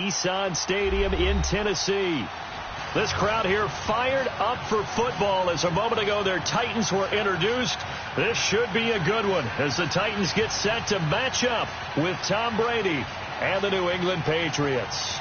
Nissan Stadium in Tennessee. This crowd here fired up for football as a moment ago their Titans were introduced. This should be a good one as the Titans get set to match up with Tom Brady and the New England Patriots.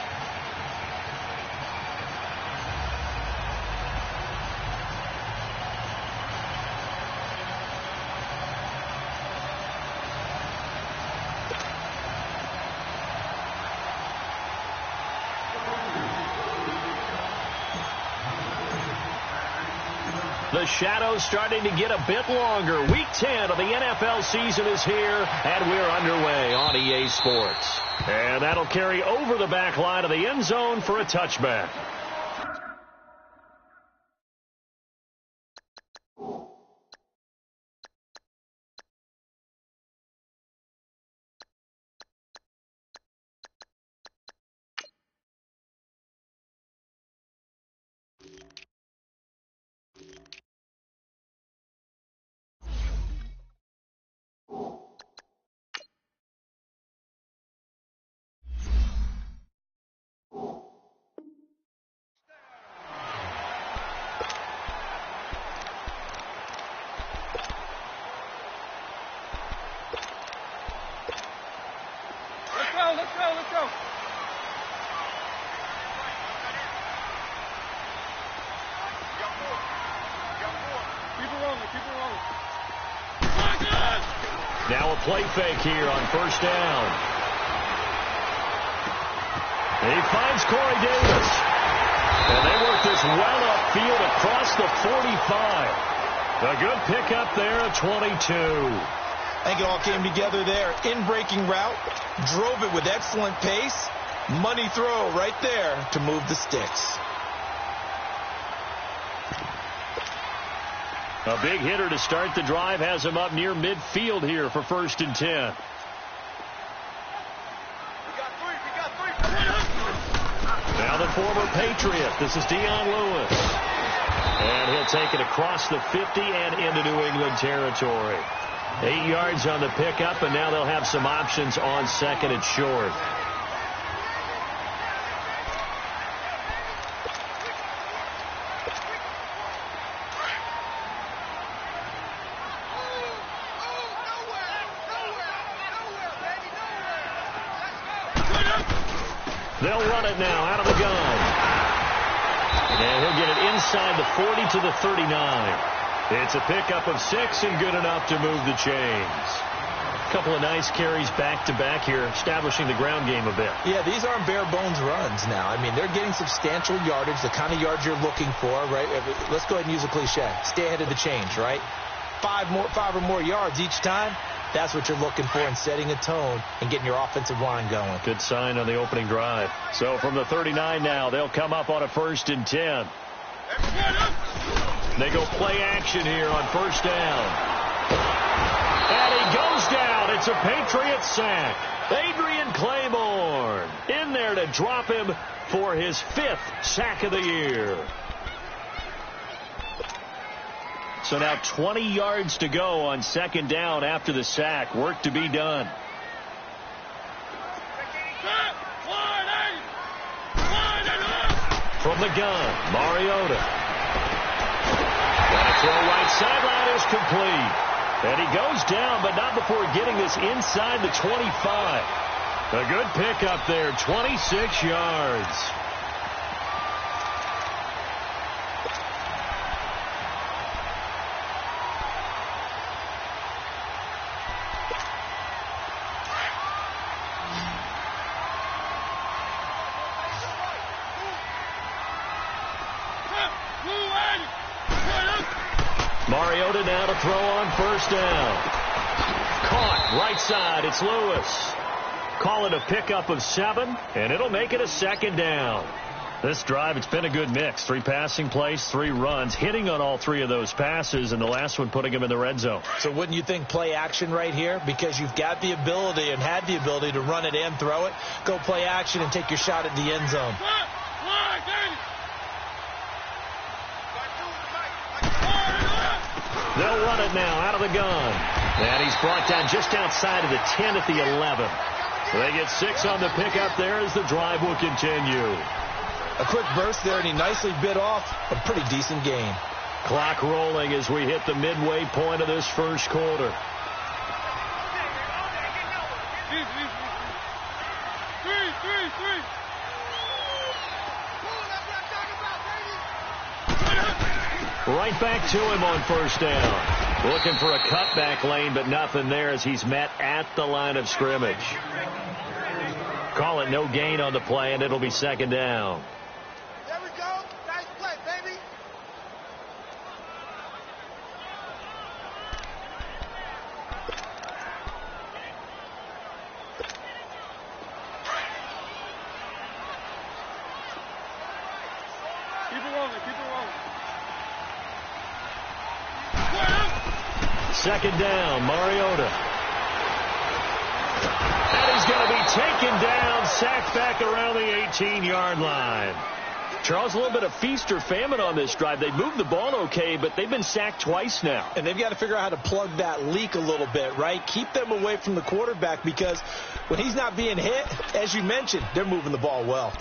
The shadow's starting to get a bit longer. Week 10 of the NFL season is here, and we're underway on EA Sports. And that'll carry over the back line of the end zone for a touchback. Let's go. Keep it rolling. Now a play fake here on first down. He finds Corey Davis. And they work this well upfield across the 45. A good pickup there at 22. I think it all came together there. In-breaking route, drove it with excellent pace. Money throw right there to move the sticks. A big hitter to start the drive has him up near midfield here for 1st and 10. We got three. Now the former Patriot. This is Dion Lewis. And he'll take it across the 50 and into New England territory. 8 yards on the pickup, and now they'll have some options on 2nd and short. They'll run it now out of the gun. And he'll get it inside the 40 to the 39. It's a pickup of 6 and good enough to move the chains. A couple of nice carries back-to-back here, establishing the ground game a bit. Yeah, these aren't bare-bones runs now. I mean, they're getting substantial yardage, the kind of yards you're looking for, right? Let's go ahead and use a cliche. Stay ahead of the chains, right? 5 or more yards each time. That's what you're looking for in setting a tone and getting your offensive line going. Good sign on the opening drive. So from the 39 now, they'll come up on a 1st and 10. They go play action here on 1st down. And he goes down. It's a Patriot sack. Adrian Claiborne in there to drop him for his 5th sack of the year. So now 20 yards to go on 2nd down after the sack. Work to be done. From the gun, Mariota. And a throw right sideline is complete. And he goes down, but not before getting this inside the 25. A good pickup there, 26 yards. Mariota now to throw on 1st down. Caught right side. It's Lewis. Call it a pickup of 7, and it'll make it a 2nd down. This drive, it's been a good mix. 3 passing plays, 3 runs, hitting on all 3 of those passes, and the last one putting him in the red zone. So wouldn't you think play action right here? Because you've got the ability and had the ability to run it and throw it. Go play action and take your shot at the end zone. They'll run it now out of the gun. And he's brought down just outside of the 10 at the 11. They get 6 on the pickup there as the drive will continue. A quick burst there, and he nicely bit off a pretty decent gain. Clock rolling as we hit the midway point of this first quarter. Three. Right back to him on first down. Looking for a cutback lane, but nothing there as he's met at the line of scrimmage. Call it no gain on the play, and it'll be second down. There we go. Nice play, baby. Keep it rolling. Second down, Mariota. And he's going to be taken down, sacked back around the 18-yard line. Charles, a little bit of feast or famine on this drive. They moved the ball okay, but they've been sacked twice now. And they've got to figure out how to plug that leak a little bit, right? Keep them away from the quarterback because when he's not being hit, as you mentioned, they're moving the ball well.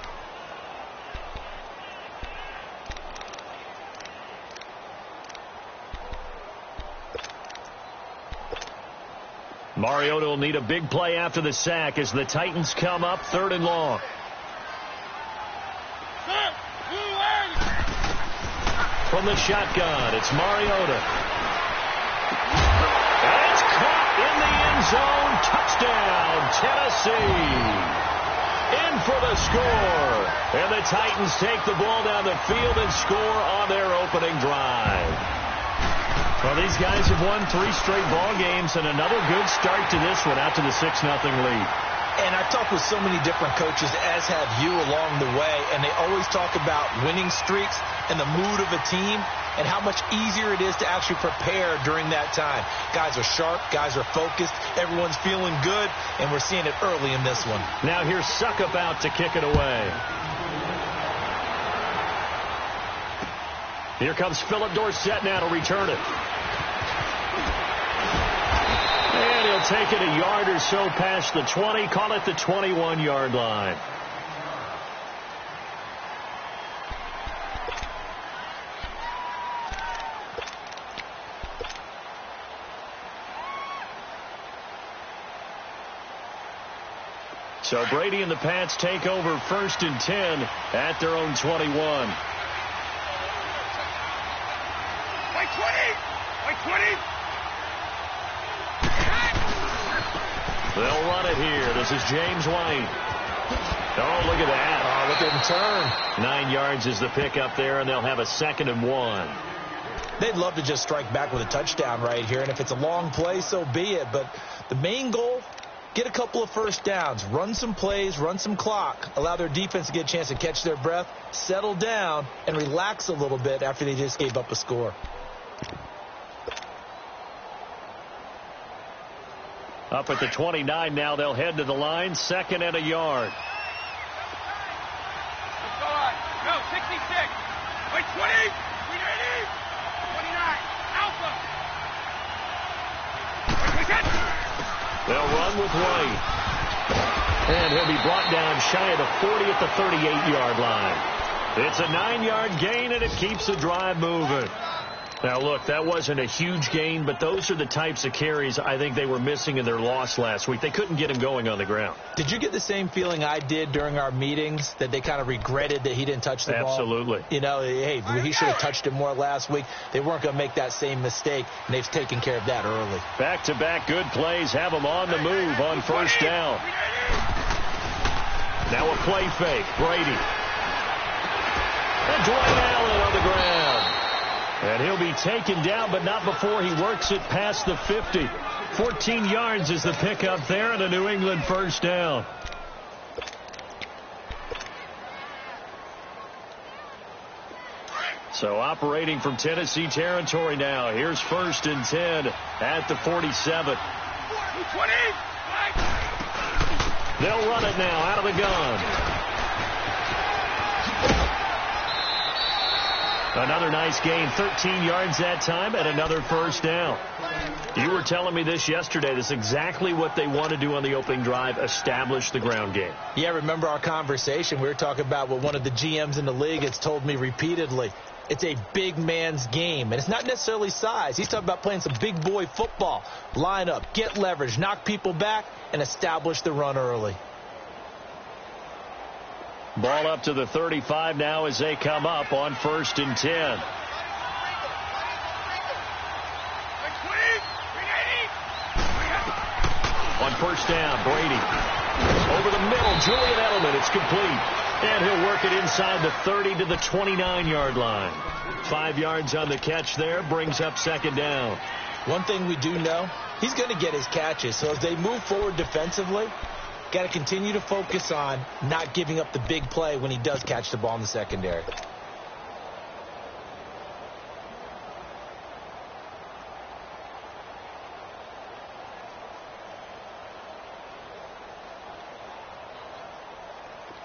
Mariota will need a big play after the sack as the Titans come up 3rd and long. From the shotgun, it's Mariota. And it's caught in the end zone. Touchdown, Tennessee. In for the score. And the Titans take the ball down the field and score on their opening drive. Well, these guys have won 3 straight ball games, and another good start to this one out to the 6-0 lead. And I've talked with so many different coaches, as have you along the way, and they always talk about winning streaks and the mood of a team and how much easier it is to actually prepare during that time. Guys are sharp, guys are focused, everyone's feeling good, and we're seeing it early in this one. Now here's Suckup out to kick it away. Here comes Philip Dorsett now to return it. And he'll take it a yard or so past the 20, call it the 21-yard line. So Brady and the Pats take over 1st and 10 at their own 21. Like 20. They'll run it here. This is James White. Oh, look at that. Oh, look at him turn. 9 yards is the pickup there, and they'll have a 2nd and 1. They'd love to just strike back with a touchdown right here, and if it's a long play, so be it. But the main goal, get a couple of first downs, run some plays, run some clock, allow their defense to get a chance to catch their breath, settle down, and relax a little bit after they just gave up a score. Up at the 29 now, they'll head to the line, 2nd and a yard. No, 66. Wait, 20. We ready? 29. Alpha. They'll run with White. And he'll be brought down shy of the 40 at the 38-yard line. It's a 9-yard gain, and it keeps the drive moving. Now, look, that wasn't a huge gain, but those are the types of carries I think they were missing in their loss last week. They couldn't get him going on the ground. Did you get the same feeling I did during our meetings, that they kind of regretted that he didn't touch the ball? Absolutely. You know, hey, he should have touched it more last week. They weren't going to make that same mistake, and they've taken care of that early. Back-to-back good plays have them on the move on first down. Now a play fake. Brady. And Dwayne Allen on the ground. And he'll be taken down, but not before he works it past the 50. 14 yards is the pickup there, and a New England first down. So operating from Tennessee territory now. Here's 1st and 10 at the 47. 20. They'll run it now out of the gun. Another nice gain, 13 yards that time, and another first down. You were telling me this yesterday. This is exactly what they want to do on the opening drive, establish the ground game. Yeah, remember our conversation? We were talking about what one of the GMs in the league has told me repeatedly. It's a big man's game, and it's not necessarily size. He's talking about playing some big boy football. Line up, get leverage, knock people back, and establish the run early. Ball up to the 35 now as they come up on 1st and 10. On 1st down, Brady. Over the middle, Julian Edelman. It's complete. And he'll work it inside the 30 to the 29-yard line. 5 yards on the catch there, brings up 2nd down. One thing we do know, he's going to get his catches. So as they move forward defensively, got to continue to focus on not giving up the big play when he does catch the ball in the secondary.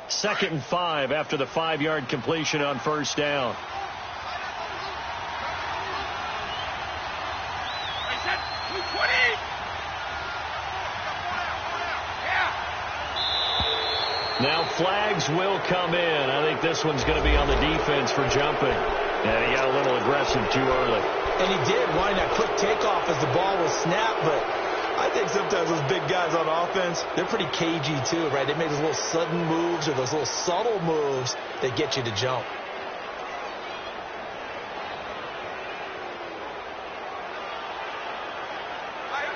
Second and 5 after the 5-yard completion on 1st down. Now flags will come in. I think this one's going to be on the defense for jumping. And he got a little aggressive too early. And he did wind that quick takeoff as the ball was snapped, but I think sometimes those big guys on offense, they're pretty cagey too, right? They make those little sudden moves or those little subtle moves that get you to jump.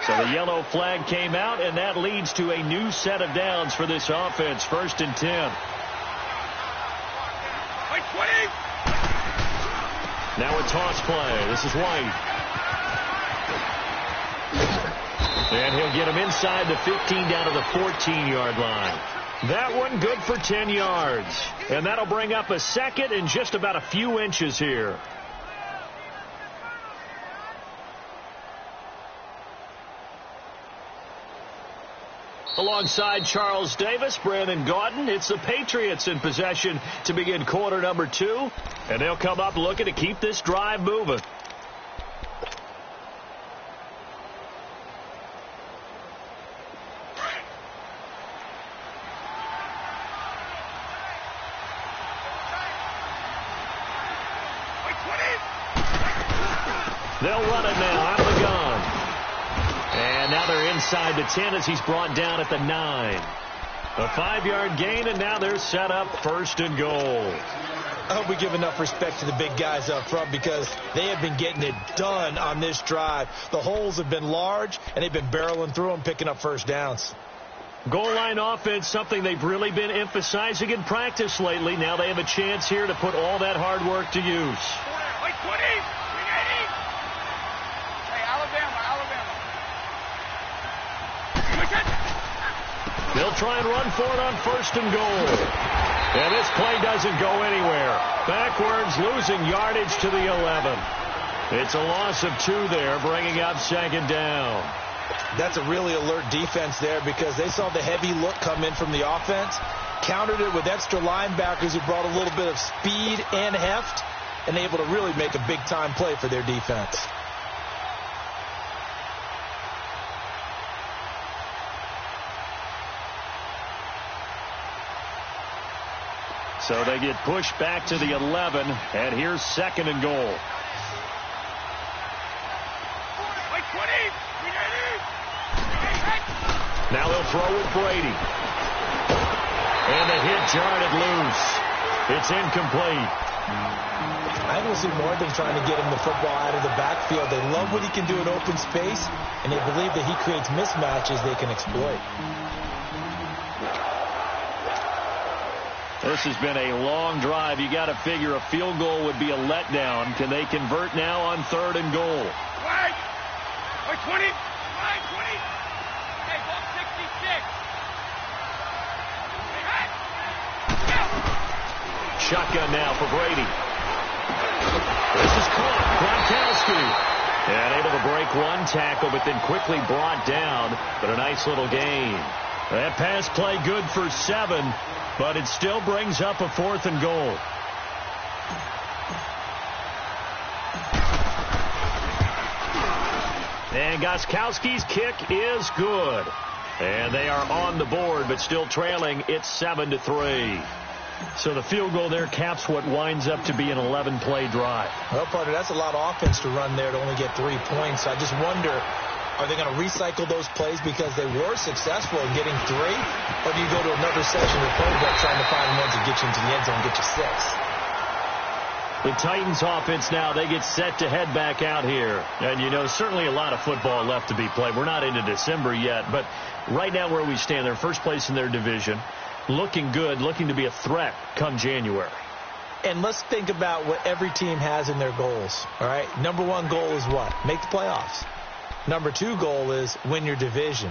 So the yellow flag came out, and that leads to a new set of downs for this offense. 1st and 10. Now a toss play. This is White. And he'll get him inside the 15 down to the 14-yard line. That one good for 10 yards. And that'll bring up a 2nd and just about a few inches here. Alongside Charles Davis, Brandon Gaudin, it's the Patriots in possession to begin quarter number 2. And they'll come up looking to keep this drive moving. They'll run it now out of the gun. And now they're inside the 10 as he's brought down at the 9. A 5-yard gain, and now they're set up 1st and goal. I hope we give enough respect to the big guys up front because they have been getting it done on this drive. The holes have been large, and they've been barreling through them, picking up 1st downs. Goal line offense, something they've really been emphasizing in practice lately. Now they have a chance here to put all that hard work to use. They'll try and run for it on 1st and goal. And this play doesn't go anywhere. Backwards, losing yardage to the 11. It's a loss of 2 there, bringing up 2nd down. That's a really alert defense there because they saw the heavy look come in from the offense, countered it with extra linebackers who brought a little bit of speed and heft, and able to really make a big-time play for their defense. So they get pushed back to the 11, and here's 2nd and goal. Now they'll throw with Brady. And the hit jarred it loose. It's incomplete. I think we'll see more than trying to get him the football out of the backfield. They love what he can do in open space, and they believe that he creates mismatches they can exploit. This has been a long drive. You got to figure a field goal would be a letdown. Can they convert now on 3rd and goal? Flag! 20! Flag 20! Hey, ball 66! Shotgun now for Brady. This is caught. Gronkowski. And able to break one tackle, but then quickly brought down. But a nice little gain. That pass play good for 7. But it still brings up a 4th and goal. And Gostkowski's kick is good. And they are on the board, but still trailing. It's 7-3. So the field goal there caps what winds up to be an 11-play drive. Well, partner, that's a lot of offense to run there to only get 3 points. I just wonder, are they going to recycle those plays because they were successful in getting 3? Or do you go to another session of playbook trying to find ones that get you into the end zone and get you 6? The Titans offense now, they get set to head back out here. And, you know, certainly a lot of football left to be played. We're not into December yet, but right now where we stand, they're first place in their division. Looking good, looking to be a threat come January. And let's think about what every team has in their goals, all right? Number 1 goal is what? Make the playoffs. Number 2 goal is win your division.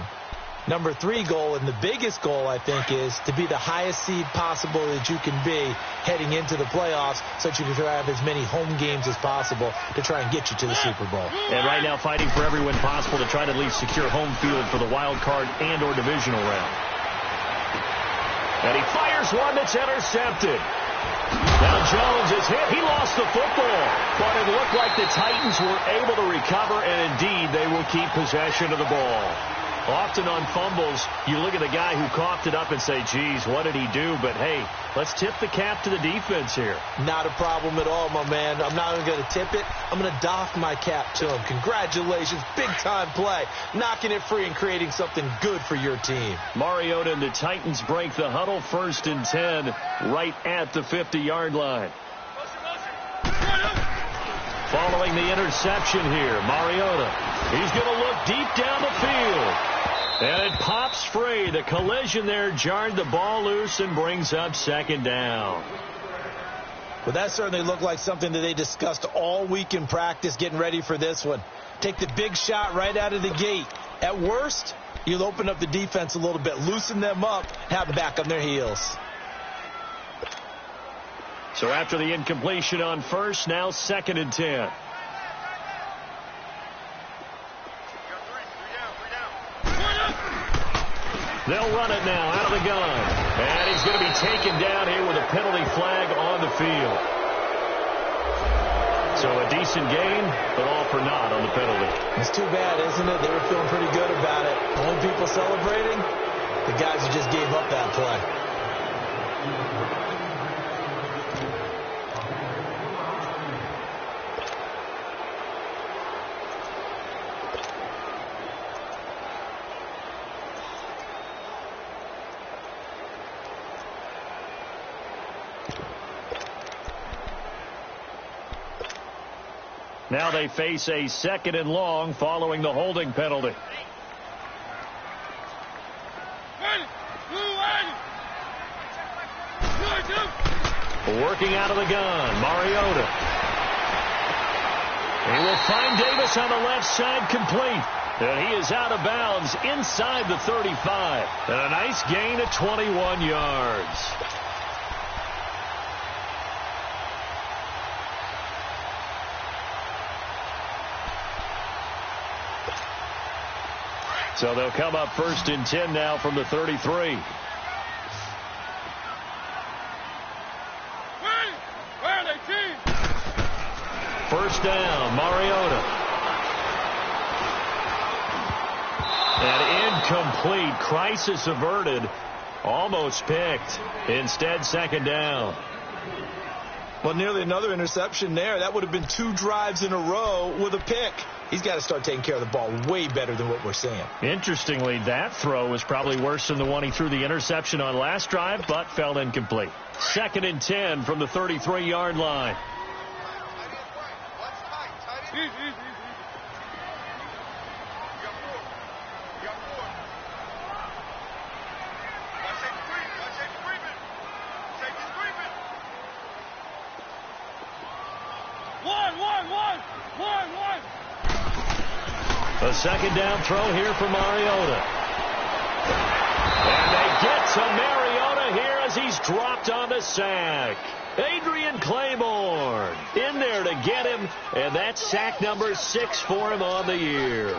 Number 3 goal, and the biggest goal, I think, is to be the highest seed possible that you can be heading into the playoffs so that you can have as many home games as possible to try and get you to the Super Bowl. And right now fighting for every win possible to try to at least secure home field for the wild card and or divisional round. And he fires one that's intercepted. Now Jones is hit. He lost the football. But it looked like the Titans were able to recover, and indeed they will keep possession of the ball. Often on fumbles, you look at the guy who coughed it up and say, geez, what did he do? But, hey, let's tip the cap to the defense here. Not a problem at all, my man. I'm not even going to tip it. I'm going to doff my cap to him. Congratulations. Big-time play. Knocking it free and creating something good for your team. Mariota and the Titans break the huddle, 1st and 10, right at the 50-yard line. Following the interception here, Mariota. He's going to look deep down the field. And it pops free. The collision there jarred the ball loose and brings up 2nd down. Well, that certainly looked like something that they discussed all week in practice getting ready for this one. Take the big shot right out of the gate. At worst, you'll open up the defense a little bit, loosen them up, have them back on their heels. So after the incompletion on 1st, now 2nd and 10. They'll run it now out of the gun. And he's going to be taken down here with a penalty flag on the field. So a decent game, but all for naught on the penalty. It's too bad, isn't it? They were feeling pretty good about it. Only people celebrating, the guys who just gave up that play. Now they face a 2nd and long following the holding penalty. Working out of the gun, Mariota. He will find Davis on the left side, complete. And he is out of bounds inside the 35. And a nice gain of 21 yards. So they'll come up 1st and 10 now from the 33. First down, Mariota. And incomplete. Crisis averted. Almost picked. Instead, 2nd down. Well, nearly another interception there. That would have been 2 drives in a row with a pick. He's got to start taking care of the ball way better than what we're seeing. Interestingly, that throw was probably worse than the one he threw the interception on last drive, but fell incomplete. 2nd and 10 from the 33-yard line. A 2nd down throw here for Mariota. And they get to Mariota here as he's dropped on the sack. Adrian Claiborne in there to get him, and that's sack number 6 for him on the year.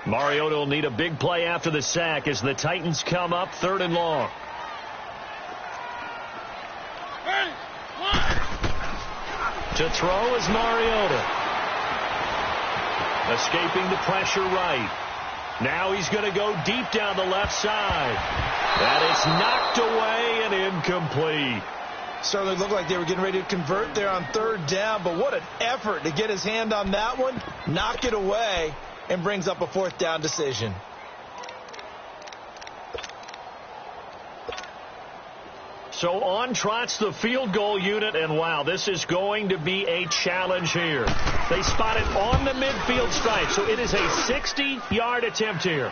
Mariota will need a big play after the sack as the Titans come up 3rd and long. To throw is Mariota. Escaping the pressure right. Now he's going to go deep down the left side. That is knocked away and incomplete. Certainly looked like they were getting ready to convert there on third down, but what an effort to get his hand on that one, knock it away, and brings up a fourth down decision. So on trots the field goal unit, and wow, this is going to be a challenge here. They spot it on the midfield stripe, so it is a 60-yard attempt here.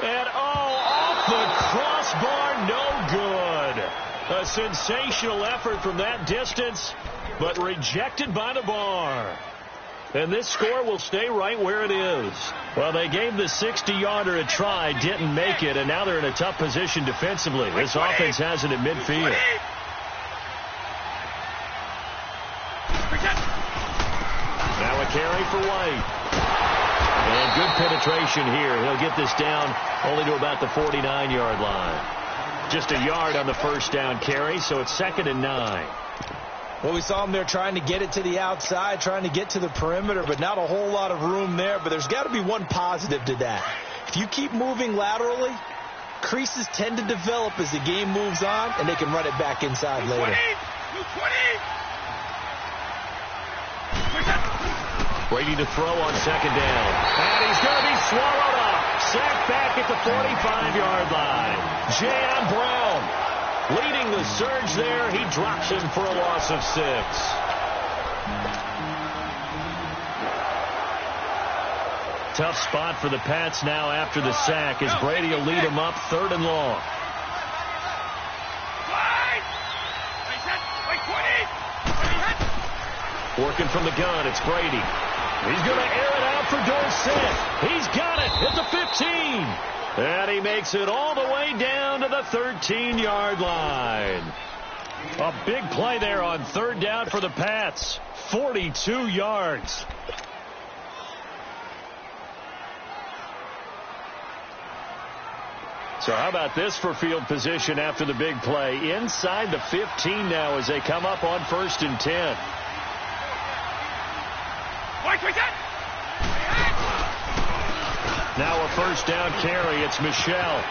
And off the crossbar, no good. A sensational effort from that distance, but rejected by the bar. And this score will stay right where it is. Well, they gave the 60-yarder a try, didn't make it, and now they're in a tough position defensively. This offense has it at midfield. Now a carry for White. And good penetration here. He'll get this down only to about the 49-yard line. Just a yard on the first down carry, so it's 2nd and 9. Well, we saw him there trying to get it to the outside, trying to get to the perimeter, but not a whole lot of room there. But there's got to be one positive to that. If you keep moving laterally, creases tend to develop as the game moves on, and they can run it back inside later. Brady to throw on 2nd down. And he's going to be swallowed up. Sacked back at the 45-yard line. J.M. Brown leading the surge there. He drops him for a loss of 6. Tough spot for the Pats now after the sack as Brady will lead them up 3rd and long. Working from the gun, it's Brady. He's going to air it out for Dorsett. He's got it at the 15. And he makes it all the way down to the 13-yard line. A big play there on 3rd down for the Pats. 42 yards. So how about this for field position after the big play? Inside the 15 now as they come up on 1st and 10. Now a 1st down carry. It's Michelle.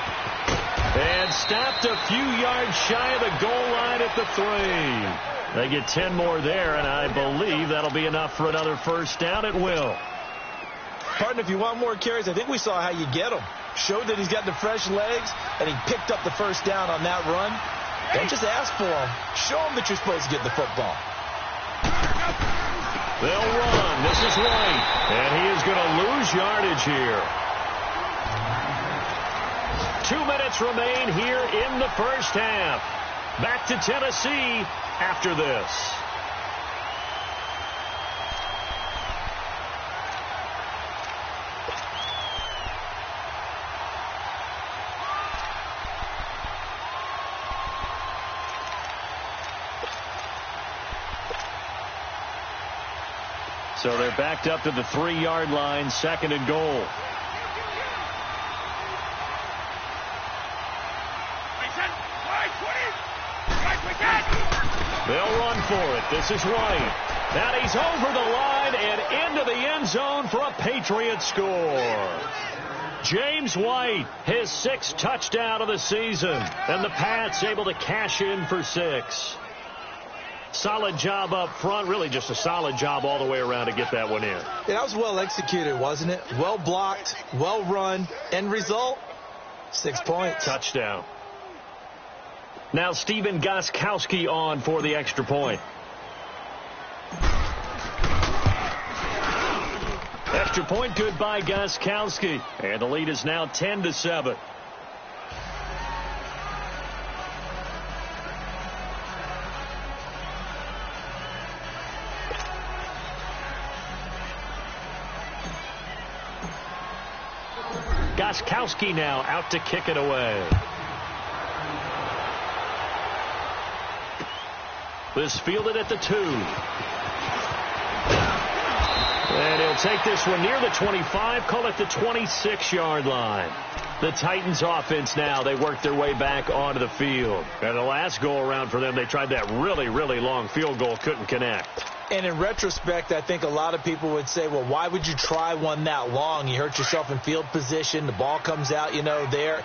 And stopped a few yards shy of the goal line at the 3. They get 10 more there, and I believe that'll be enough for another 1st down. It will. Partner, if you want more carries, I think we saw how you get them. Showed that he's got the fresh legs, and he picked up the 1st down on that run. Don't just ask for them. Show them that you're supposed to get the football. They'll run. This is White. And he is going to lose yardage here. 2 minutes remain here in the first half. Back to Tennessee after this. So they're backed up to the 3-yard line, 2nd and goal. They'll run for it. This is White. And he's over the line and into the end zone for a Patriot score. James White, his 6th touchdown of the season. And the Pats able to cash in for 6. Solid job up front. Really just a solid job all the way around to get that one in. Yeah, that was well executed, wasn't it? Well blocked, well run. End result, 6 points. Touchdown. Now Stephen Gostkowski on for the extra point. Extra point good by Gostkowski. And the lead is now 10-7. Gostkowski now out to kick it away. This fielded at the 2. And he'll take this one near the 25, call it the 26-yard line. The Titans offense now, they work their way back onto the field. And the last go-around for them, they tried that really, really long field goal, couldn't connect. And in retrospect, I think a lot of people would say, well, why would you try one that long? You hurt yourself in field position. The ball comes out, there.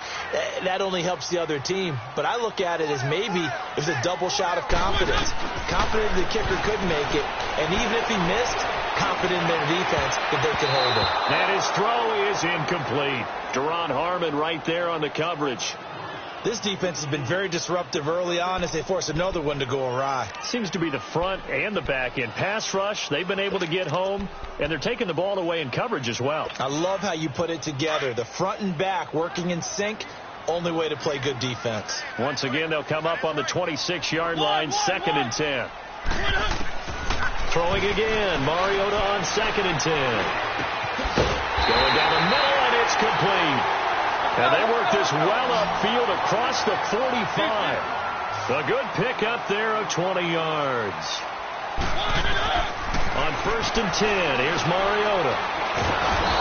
That only helps the other team. But I look at it as maybe it was a double shot of confidence. Confident the kicker could make it. And even if he missed, confident in their defense that they could hold it. And his throw is incomplete. Deron Harmon right there on the coverage. This defense has been very disruptive early on as they force another one to go awry. Seems to be the front and the back end. Pass rush, they've been able to get home, and they're taking the ball away in coverage as well. I love how you put it together. The front and back working in sync, only way to play good defense. Once again, they'll come up on the 26-yard line, 2nd and 10. Throwing again, Mariota on 2nd and 10. Going down the middle, and it's complete. And they work this well upfield across the 45. A good pickup there of 20 yards. On 1st and 10, here's Mariota.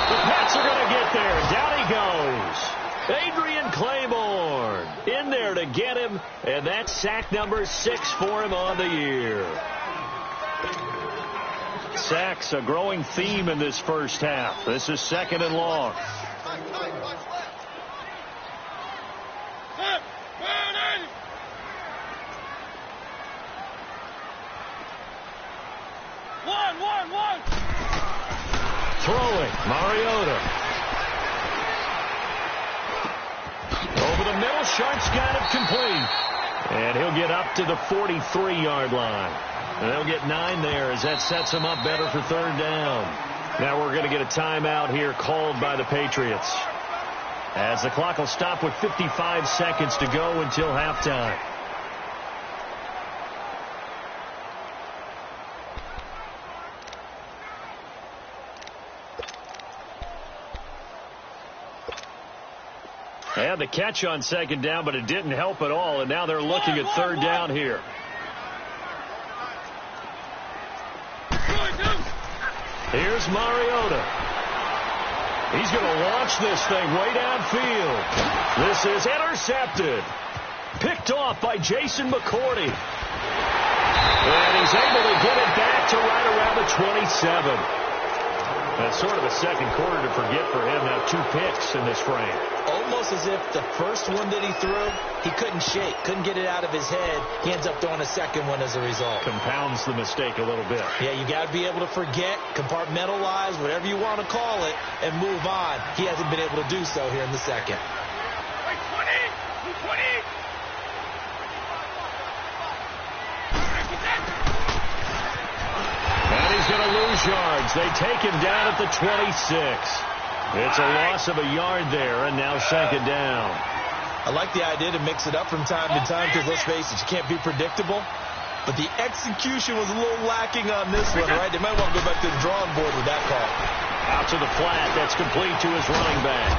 The Pats are going to get there. Down he goes. Adrian Claiborne in there to get him, and that's sack number 6 for him on the year. Sacks, a growing theme in this first half. This is 2nd and long. Throwing, Mariota. Over the middle, Sharp's got it complete. And he'll get up to the 43-yard line. And they'll get 9 there as that sets him up better for 3rd down. Now we're going to get a timeout here called by the Patriots, as the clock will stop with 55 seconds to go until halftime. They had the catch on 2nd down, but it didn't help at all, and now they're looking at 3rd down here. Here's Mariota. He's going to launch this thing way downfield. This is intercepted. Picked off by Jason McCourty. And he's able to get it back to right around the 27. That's sort of a second quarter to forget for him. Now 2 picks in this frame. Almost as if the first one that he threw, he couldn't shake, couldn't get it out of his head. He ends up throwing a second one as a result. Compounds the mistake a little bit. Yeah, you got to be able to forget, compartmentalize, whatever you want to call it, and move on. He hasn't been able to do so here in the second. 20! And he's going to lose yards. They take him down at the 26. It's a loss of a yard there, and now 2nd down. I like the idea to mix it up from time to time because, let's face it, you can't be predictable. But the execution was a little lacking on this one, right? They might want to go back to the drawing board with that call. Out to the flat. That's complete to his running back.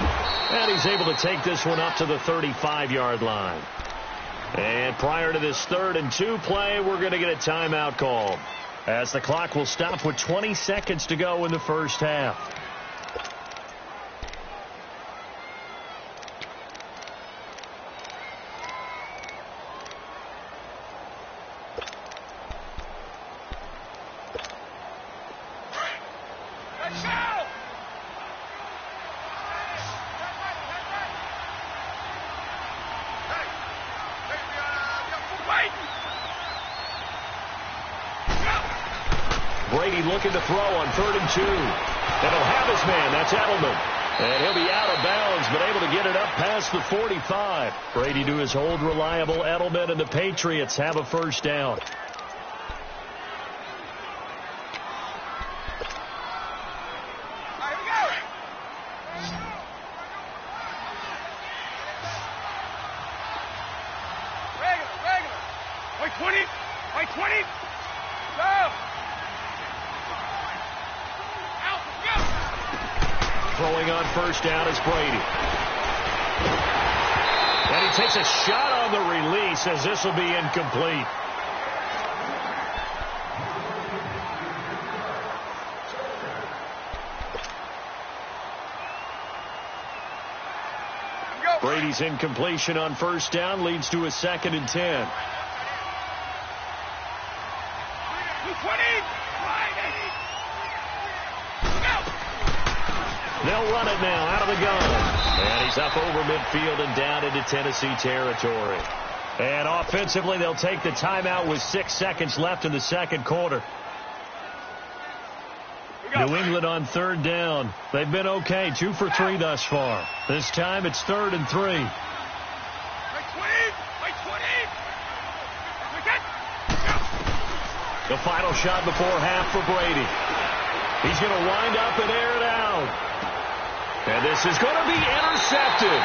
And he's able to take this one up to the 35-yard line. And prior to this 3rd and 2 play, we're going to get a timeout called, as the clock will stop with 20 seconds to go in the first half. Brady looking to throw on 3rd and 2. And he'll have his man. That's Edelman. And he'll be out of bounds, but able to get it up past the 45. Brady to his old reliable Edelman, and the Patriots have a 1st down. White 20! Go! Throwing on 1st down is Brady. And he takes a shot on the release, as this will be incomplete. Brady's incompletion on first down leads to a 2nd and 10. 220. They'll run it now out of the gun. And he's up over midfield and down into Tennessee territory. And offensively, they'll take the timeout with 6 seconds left in the second quarter. New England on 3rd down. They've been okay, 2 for 3 thus far. This time it's 3rd and 3. The final shot before half for Brady. He's going to wind up and air it out. And this is going to be intercepted.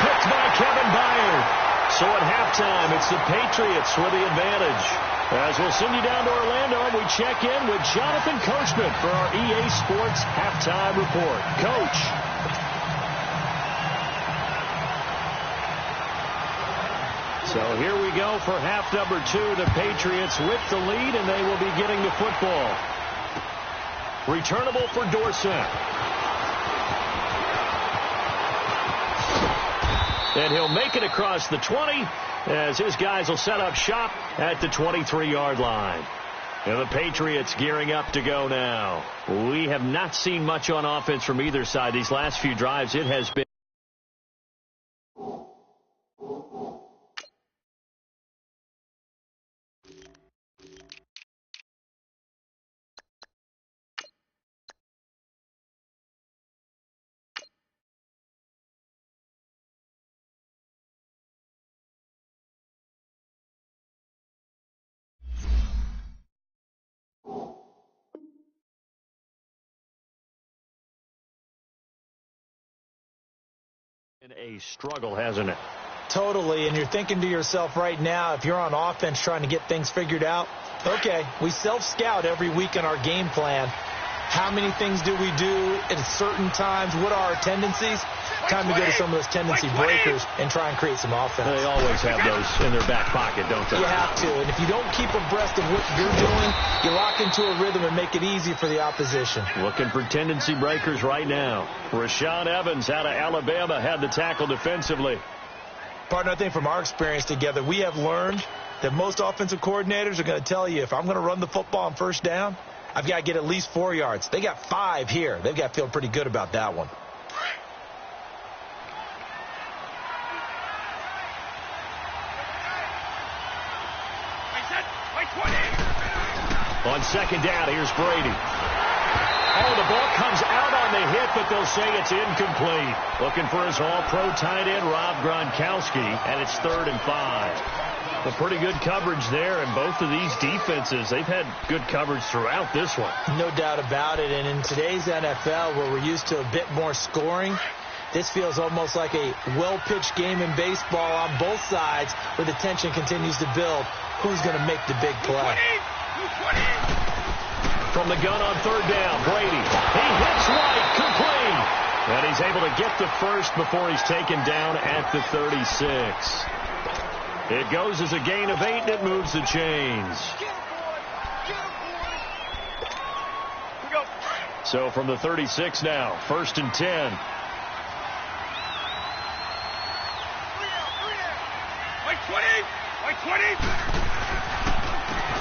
Picked by Kevin Byard. So at halftime, it's the Patriots with the advantage. As we'll send you down to Orlando, and we check in with Jonathan Coachman for our EA Sports Halftime Report. Coach. So here we go for half number 2. The Patriots with the lead, and they will be getting the football. Returnable for Dorsett. And he'll make it across the 20 as his guys will set up shop at the 23-yard line. And the Patriots gearing up to go now. We have not seen much on offense from either side. These last few drives, it has been a struggle, hasn't it? Totally, and you're thinking to yourself right now, if you're on offense trying to get things figured out, okay, we self-scout every week in our game plan. How many things do we do at certain times? What are our tendencies? Time to go to some of those tendency breakers and try and create some offense. They always have those in their back pocket, don't they? You have to, and if you don't keep abreast of what you're doing, you lock into a rhythm and make it easy for the opposition. Looking for tendency breakers right now. Rashaan Evans out of Alabama had the tackle defensively. Partner, I think from our experience together, we have learned that most offensive coordinators are going to tell you, if I'm going to run the football on first down, I've got to get at least 4 yards. They got 5 here. They've got to feel pretty good about that one. On second down, here's Brady. Oh, the ball comes out on the hit, but they'll say it's incomplete. Looking for his all-pro tight end, Rob Gronkowski, and it's 3rd and 5. A pretty good coverage there, and both of these defenses, they've had good coverage throughout this one. No doubt about it, and in today's NFL, where we're used to a bit more scoring, this feels almost like a well-pitched game in baseball on both sides, where the tension continues to build. Who's going to make the big play? From the gun on 3rd down, Brady. He hits right, complete. And he's able to get the first before he's taken down at the 36. It goes as a gain of 8, and it moves the chains. So from the 36 now, 1st and 10. Like 20.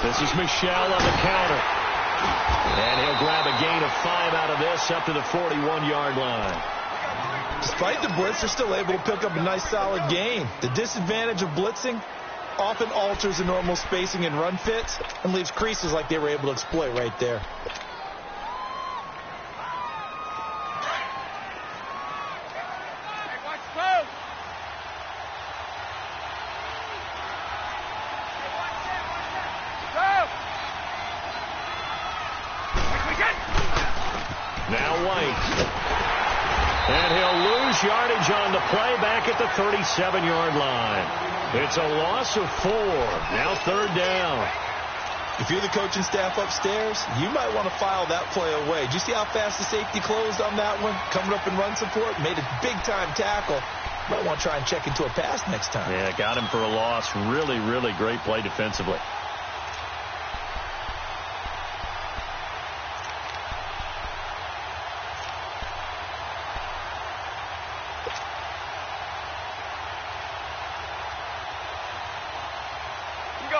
This is Michelle on the counter. And he'll grab a gain of 5 out of this up to the 41-yard line. Despite the blitz, they're still able to pick up a nice solid gain. The disadvantage of blitzing often alters the normal spacing and run fits and leaves creases like they were able to exploit right there. Yardage on the play back at the 37-yard line. It's a loss of 4. Now 3rd down. If you're the coaching staff upstairs, you might want to file that play away. Did you see how fast the safety closed on that one? Coming up in run support, made a big-time tackle. Might want to try and check into a pass next time. Yeah, got him for a loss. Really, really great play defensively.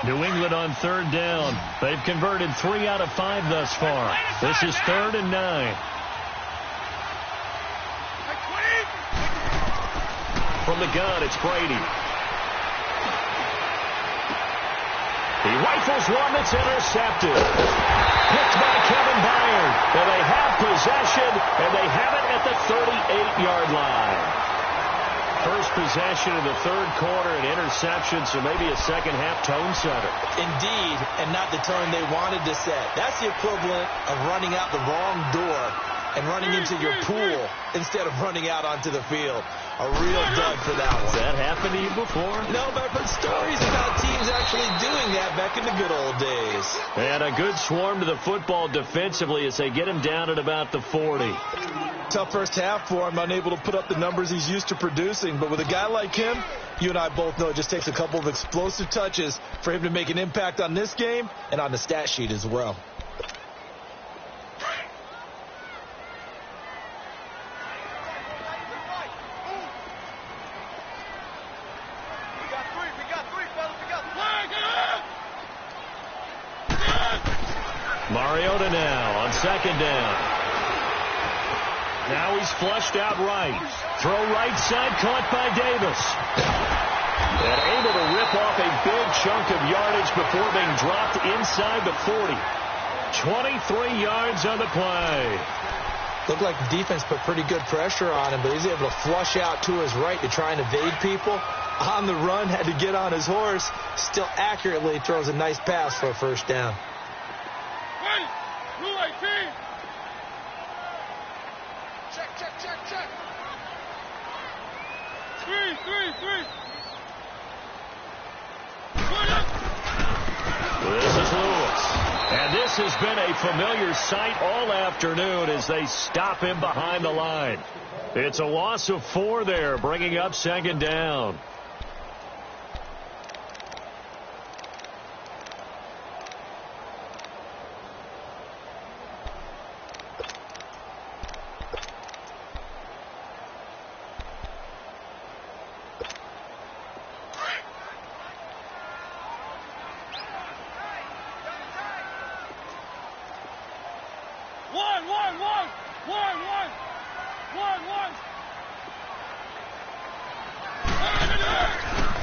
New England on third down. They've converted 3 out of 5 thus far. This is 3rd and 9. From the gun, it's Brady. He rifles one that's intercepted. Picked by Kevin Byard. And they have possession, and they have it at the 38-yard line. First possession in the third quarter, an interception, so maybe a second-half tone setter. Indeed, and not the tone they wanted to set. That's the equivalent of running out the wrong door and running into your pool instead of running out onto the field. A real dud for that one. Has that happened to you before? No, but I've heard stories about teams actually doing that back in the good old days. And a good swarm to the football defensively as they get him down at about the 40. Tough first half for him, unable to put up the numbers he's used to producing. But with a guy like him, you and I both know it just takes a couple of explosive touches for him to make an impact on this game and on the stat sheet as well. Mariota now on second down. Now he's flushed out right. Throw right side, caught by Davis. And able to rip off a big chunk of yardage before being dropped inside the 40. 23 yards on the play. Looked like the defense put pretty good pressure on him, but he's able to flush out to his right to try and evade people. On the run, had to get on his horse. Still accurately throws a nice pass for a first down. Check. 3. This is Lewis. And this has been a familiar sight all afternoon as they stop him behind the line. It's a loss of 4 there, bringing up second down.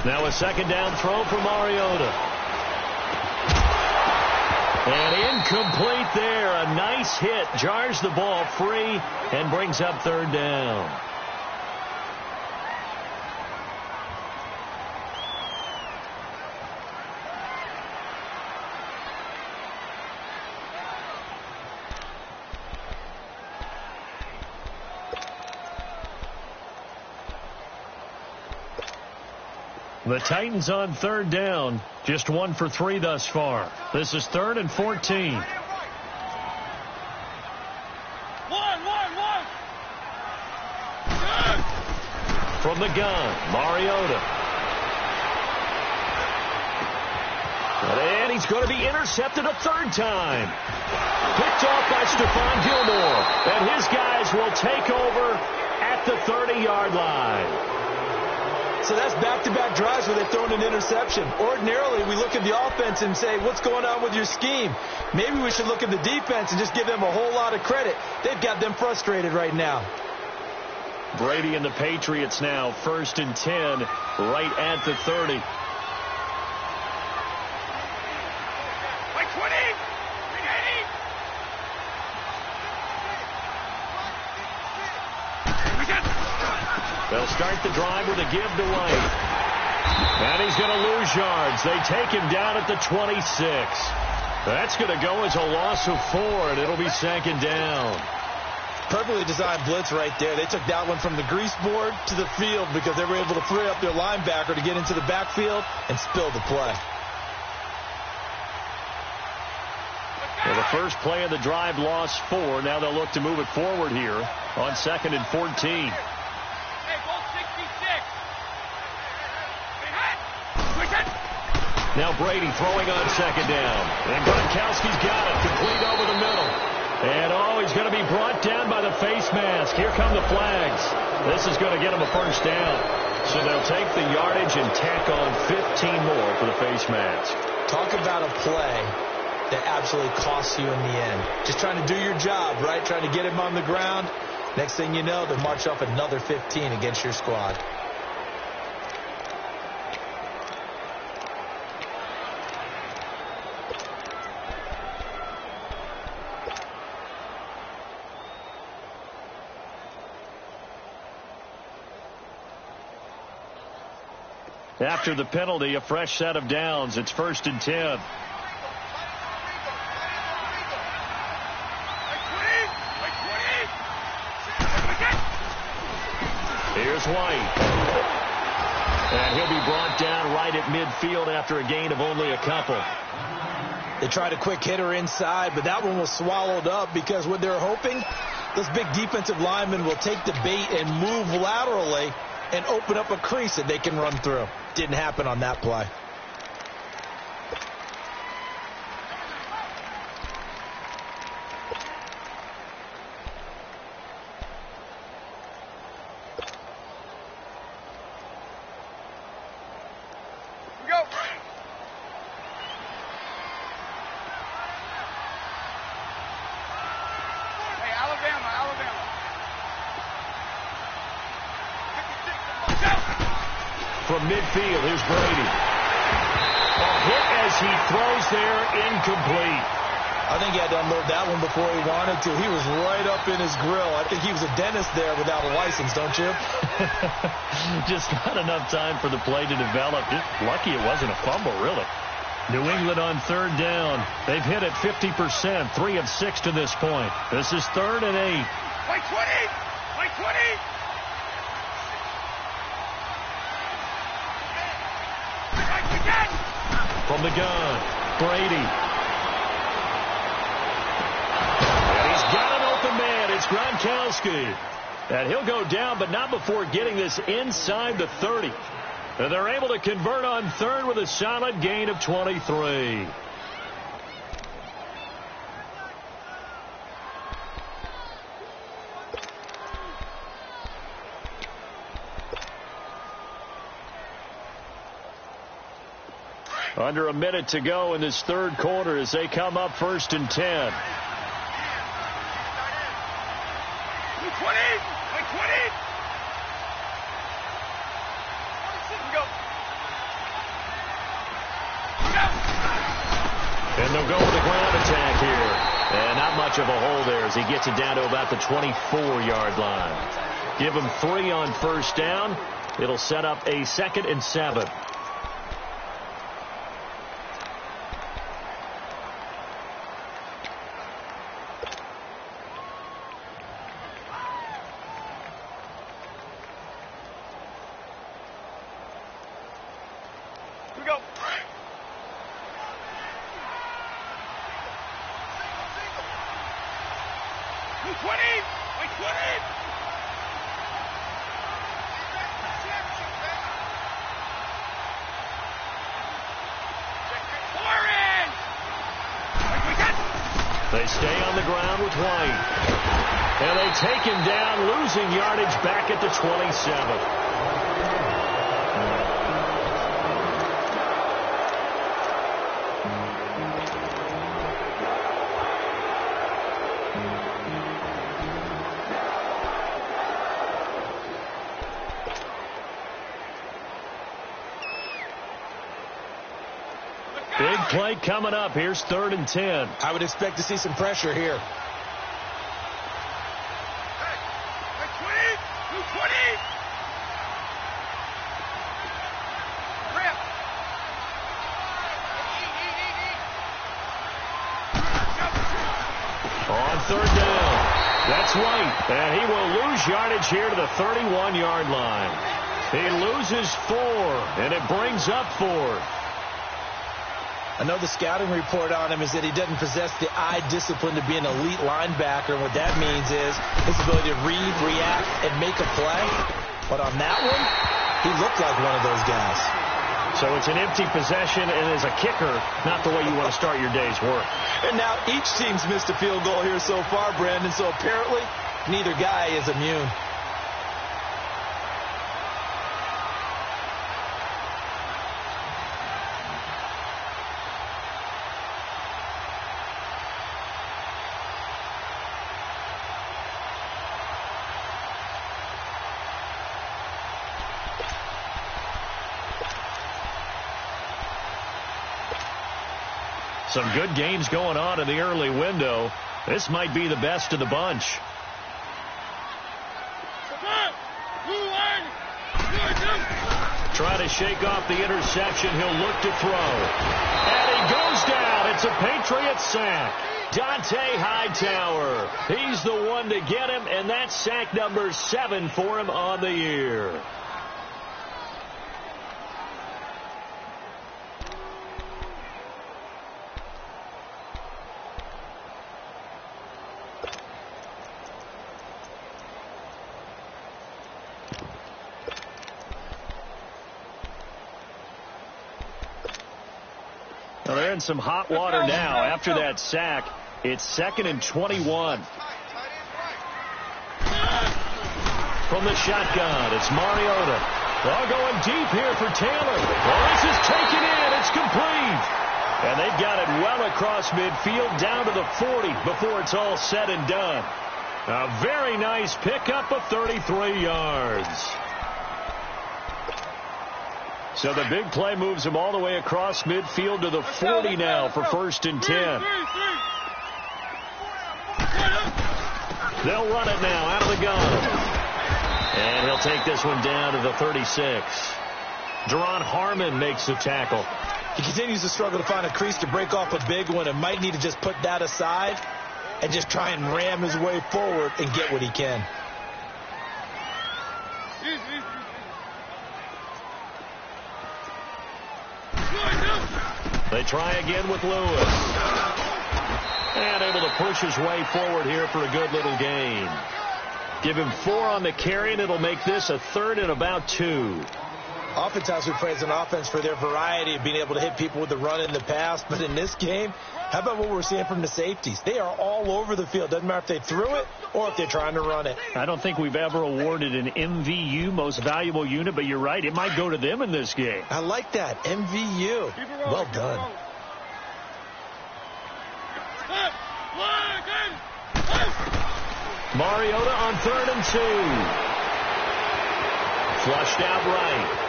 Now a second down throw for Mariota. And incomplete there. A nice hit. Jars the ball free and brings up third down. The Titans on third down, just 1 for 3 thus far. This is 3rd and 14. From the gun, Mariota. And he's going to be intercepted a third time. Picked off by Stephon Gilmore. And his guys will take over at the 30-yard line. So that's back-to-back drives where they've thrown an interception. Ordinarily, we look at the offense and say, what's going on with your scheme? Maybe we should look at the defense and just give them a whole lot of credit. They've got them frustrated right now. Brady and the Patriots now 1st and 10 right at the 30. They'll start the drive with a give to White. And he's going to lose yards. They take him down at the 26. That's going to go as a loss of 4, and it'll be second down. Perfectly designed blitz right there. They took that one from the grease board to the field because they were able to free up their linebacker to get into the backfield and spill the play. Well, the first play of the drive lost 4. Now they'll look to move it forward here on 2nd and 14. Now Brady throwing on second down. And Gronkowski's got it. Complete over the middle. And, he's going to be brought down by the face mask. Here come the flags. This is going to get him a first down. So they'll take the yardage and tack on 15 more for the face mask. Talk about a play that absolutely costs you in the end. Just trying to do your job, right? Trying to get him on the ground. Next thing you know, they march off another 15 against your squad. After the penalty, a fresh set of downs. It's 1st and 10. Here's White. And he'll be brought down right at midfield after a gain of only a couple. They tried a quick hitter inside, but that one was swallowed up because what they're hoping, those big defensive linemen will take the bait and move laterally and open up a crease that they can run through. Didn't happen on that play. From midfield, here's Brady. A hit as he throws there, incomplete. I think he had to unload that one before he wanted to. He was right up in his grill. I think he was a dentist there without a license, don't you? Just not enough time for the play to develop. Lucky it wasn't a fumble, really. New England on 3rd down. They've hit it 50%, 3 of 6 to this point. This is 3rd and 8. Play 20! Play 20! From the gun, Brady. And he's got an open man. It's Gronkowski. And he'll go down, but not before getting this inside the 30. And they're able to convert on 3rd with a solid gain of 23. Under a minute to go in this 3rd quarter as they come up 1st and 10. 20! 20! Go! And they'll go with a ground attack here. And not much of a hole there as he gets it down to about the 24-yard line. Give him 3 on 1st down. It'll set up a 2nd and 7. They stay on the ground with White. And they take him down, losing yardage back at the 27. Big play coming up. Here's 3rd and 10. I would expect to see some pressure here. On 3rd down. That's White. And he will lose yardage here to the 31-yard line. He loses 4, and it brings up 4. I know the scouting report on him is that he doesn't possess the eye discipline to be an elite linebacker. And what that means is his ability to read, react, and make a play. But on that one, he looked like one of those guys. So it's an empty possession, and as a kicker, not the way you want to start your day's work. And now each team's missed a field goal here so far, Brandon. So apparently, neither guy is immune. Some good games going on in the early window. This might be the best of the bunch. Trying to shake off the interception. He'll look to throw. And he goes down. It's a Patriot sack. Dante Hightower. He's the one to get him, and that's sack number 7 for him on the year. Well, they're in some hot water now. After that sack, it's 2nd and 21. From the shotgun, it's Mariota. They're going deep here for Taylor. Well, this is taken in. It's complete. And they've got it well across midfield down to the 40 before it's all said and done. A very nice pickup of 33 yards. So the big play moves him all the way across midfield to the 40 now for 1st and 10. They'll run it now out of the gun. And he'll take this one down to the 36. Deron Harmon makes the tackle. He continues to struggle to find a crease to break off a big one and might need to just put that aside and just try and ram his way forward and get what he can. They try again with Lewis. And able to push his way forward here for a good little gain. Give him 4 on the carry, and it'll make this a 3rd and about 2. Oftentimes we praise an offense for their variety of being able to hit people with the run in the pass. But in this game, how about what we're seeing from the safeties? They are all over the field. Doesn't matter if they threw it or if they're trying to run it. I don't think we've ever awarded an MVU, most valuable unit, but you're right. It might go to them in this game. I like that. MVU. Well done. Mariota on 3rd and 2. Flushed out right.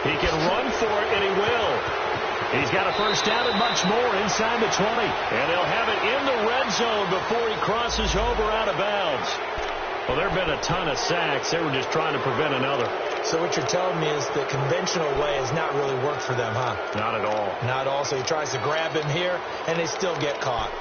He can run for it, and he will. He's got a first down and much more inside the 20. And they'll have it in the red zone before he crosses over out of bounds. Well, there have been a ton of sacks. They were just trying to prevent another. So what you're telling me is the conventional way has not really worked for them, huh? Not at all. Not at all. So he tries to grab him here, and they still get caught.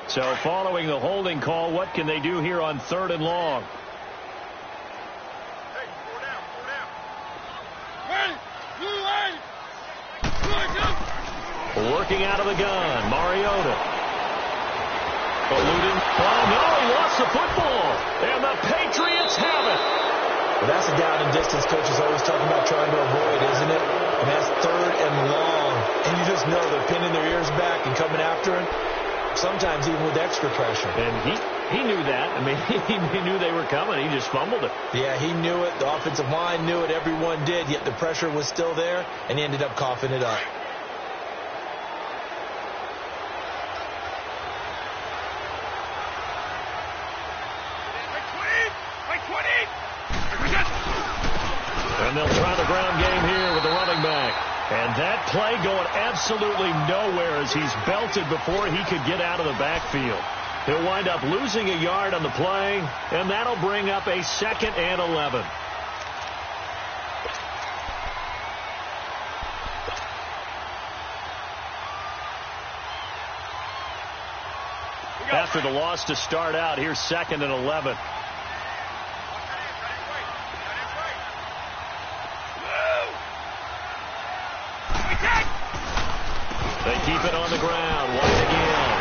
So following the holding call, what can they do here on 3rd and long? Working out of the gun, Mariota. Eluding. Oh, no, he lost the football. And the Patriots have it. Well, that's a down and distance coach is always talking about trying to avoid, isn't it? And that's 3rd and long. And you just know they're pinning their ears back and coming after him. Sometimes even with extra pressure. And he knew that. I mean, he knew they were coming. He just fumbled it. Yeah, he knew it. The offensive line knew it. Everyone did. Yet the pressure was still there, and he ended up coughing it up. And they'll try the ground game here with the running back. And that play going absolutely nowhere as he's belted before he could get out of the backfield. He'll wind up losing a yard on the play, and that'll bring up a 2nd and 11. After the loss to start out, here's 2nd and 11. They keep it on the ground. White again.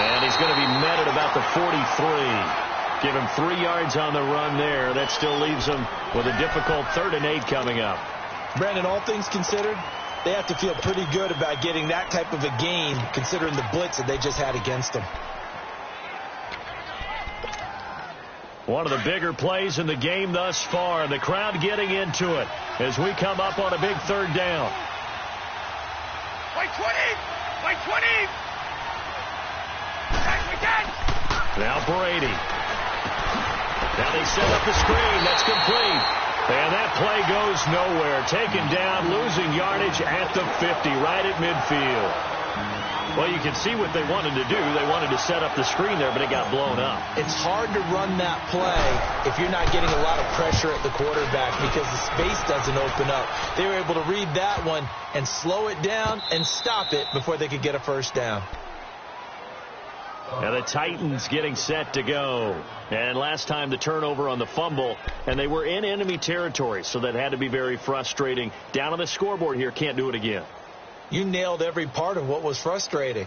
And he's going to be met at about the 43. Give him 3 yards on the run there. That still leaves him with a difficult 3rd and 8 coming up. Brandon, all things considered, they have to feel pretty good about getting that type of a gain considering the blitz that they just had against them. One of the bigger plays in the game thus far. The crowd getting into it as we come up on a big 3rd down. By 20! By 20! Now Brady. Now they set up the screen. That's complete. And that play goes nowhere. Taken down, losing yardage at the 50, right at midfield. Well, you can see what they wanted to do. They wanted to set up the screen there, but it got blown up. It's hard to run that play if you're not getting a lot of pressure at the quarterback because the space doesn't open up. They were able to read that one and slow it down and stop it before they could get a first down. Now the Titans getting set to go. And last time the turnover on the fumble, and they were in enemy territory, so that had to be very frustrating. Down on the scoreboard here, can't do it again. You nailed every part of what was frustrating.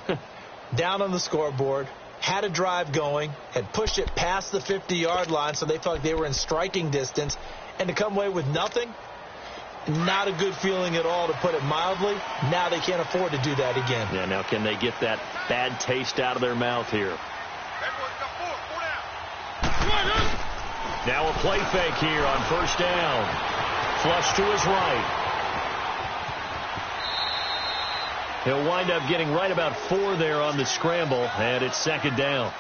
Down on the scoreboard, had a drive going, had pushed it past the 50-yard line so they felt like they were in striking distance, and to come away with nothing, not a good feeling at all, to put it mildly. Now they can't afford to do that again. Yeah, now can they get that bad taste out of their mouth here? Now a play fake here on first down. Flush to his right. He'll wind up getting right about 4 there on the scramble, and it's second down.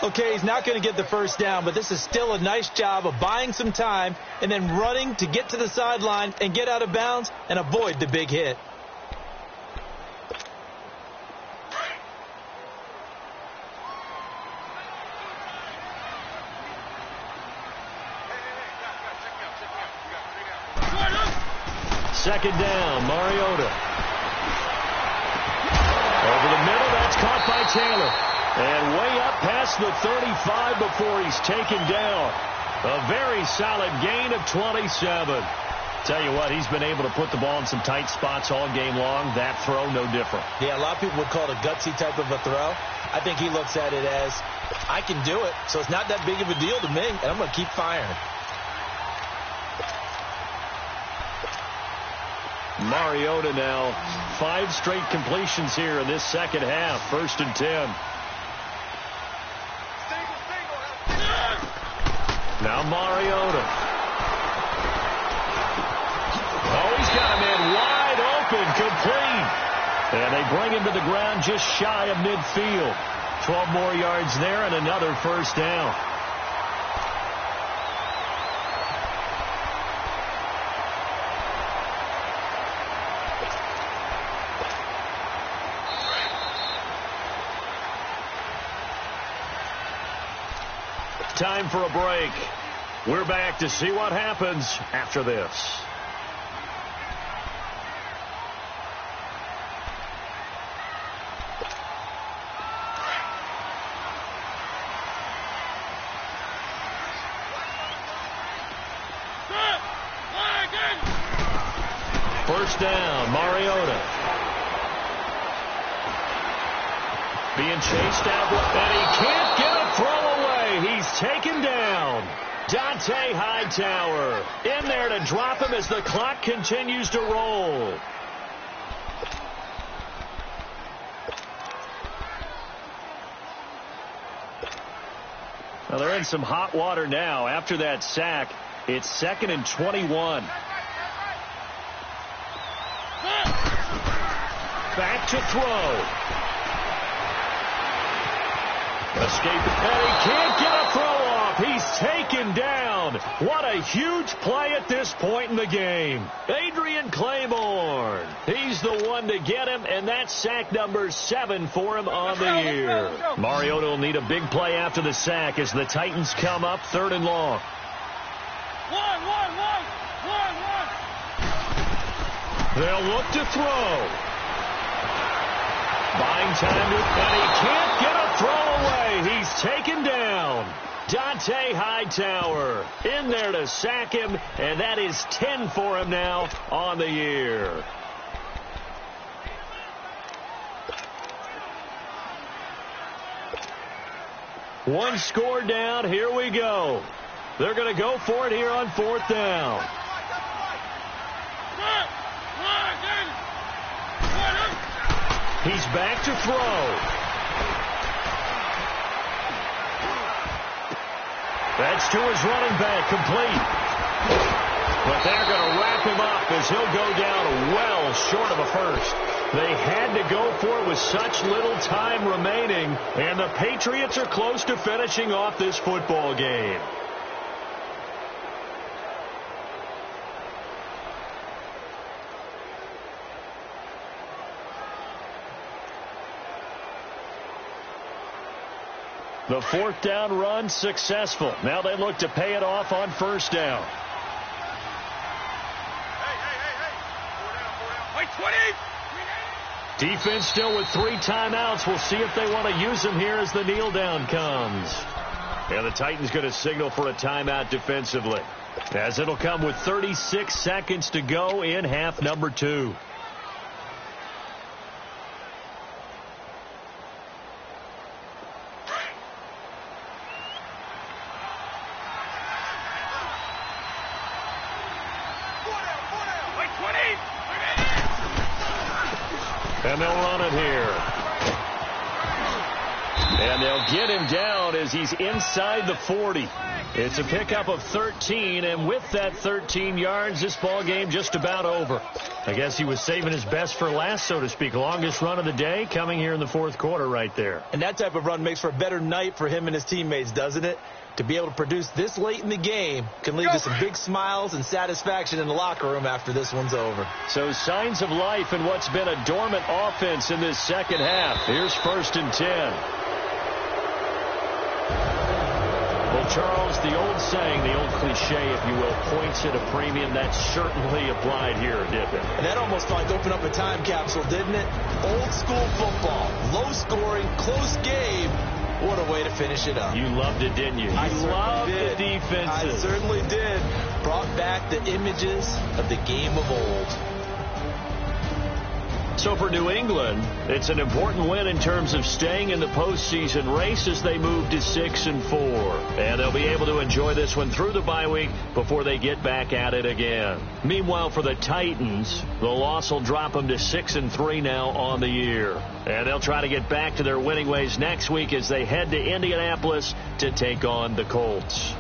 Okay, he's not going to get the first down, but this is still a nice job of buying some time and then running to get to the sideline and get out of bounds and avoid the big hit. Second down, Mariota. Over the middle, that's caught by Taylor. And way up past the 35 before he's taken down. A very solid gain of 27. Tell you what, he's been able to put the ball in some tight spots all game long. That throw, no different. Yeah, a lot of people would call it a gutsy type of a throw. I think he looks at it as, I can do it, so it's not that big of a deal to me, and I'm going to keep firing. Mariota now, 5 straight completions here in this second half. First and 10. Now Mariota. Oh, he's got a man wide open, complete. And they bring him to the ground just shy of midfield. 12 more yards there and another first down. Time for a break. We're back to see what happens after this. First down, Mariota. Being chased out, and he can't get a throw away. He's taken down. Dante Hightower in there to drop him as the clock continues to roll. Well, they're in some hot water now. After that sack, it's 2nd and 21. Back to throw. Escape, and he can't get a throw off. He's taken down. What a huge play at this point in the game. Adrian Claiborne. He's the one to get him, and that's sack number 7 for him on the year. Mariota will need a big play after the sack as the Titans come up 3rd and long. One. They'll look to throw. Buying time, and he can't get a throw away. He's taken down. Dante Hightower in there to sack him, and that is 10 for him now on the year. One score down. Here we go. They're going to go for it here on 4th down. He's back to throw. That's to his running back, complete. But they're going to wrap him up as he'll go down well short of a first. They had to go for it with such little time remaining, and the Patriots are close to finishing off this football game. The fourth down run successful. Now they look to pay it off on first down. Defense still with 3 timeouts. We'll see if they want to use them here as the kneel down comes. And the Titans going to signal for a timeout defensively, as it'll come with 36 seconds to go in half number 2. And they'll run it here. And they'll get him down as he's inside the 40. It's a pickup of 13, and with that 13 yards, this ball game just about over. I guess he was saving his best for last, so to speak. Longest run of the day coming here in the fourth quarter right there. And that type of run makes for a better night for him and his teammates, doesn't it? To be able to produce this late in the game can lead to some big smiles and satisfaction in the locker room after this one's over. So signs of life in what's been a dormant offense in this second half. Here's 1st and 10. Well, Charles, the old saying, the old cliche, if you will, points at a premium, that certainly applied here, didn't it? And that almost like opened up a time capsule, didn't it? Old school football, low scoring, close game. What a way to finish it up. You loved it, didn't you? I loved did. The defenses. I certainly did. Brought back the images of the game of old. So for New England, it's an important win in terms of staying in the postseason race as they move to 6-4. And they'll be able to enjoy this one through the bye week before they get back at it again. Meanwhile, for the Titans, the loss will drop them to 6-3 now on the year. And they'll try to get back to their winning ways next week as they head to Indianapolis to take on the Colts.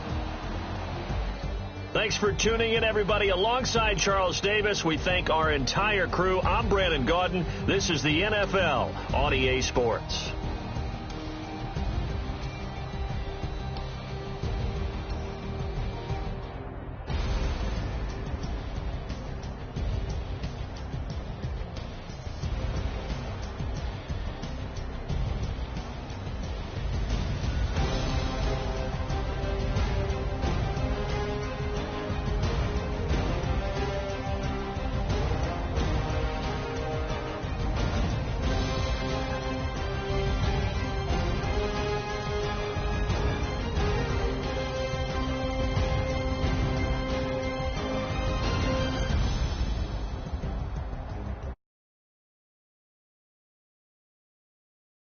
Thanks for tuning in, everybody. Alongside Charles Davis, we thank our entire crew. I'm Brandon Gaudin. This is the NFL on EA Sports.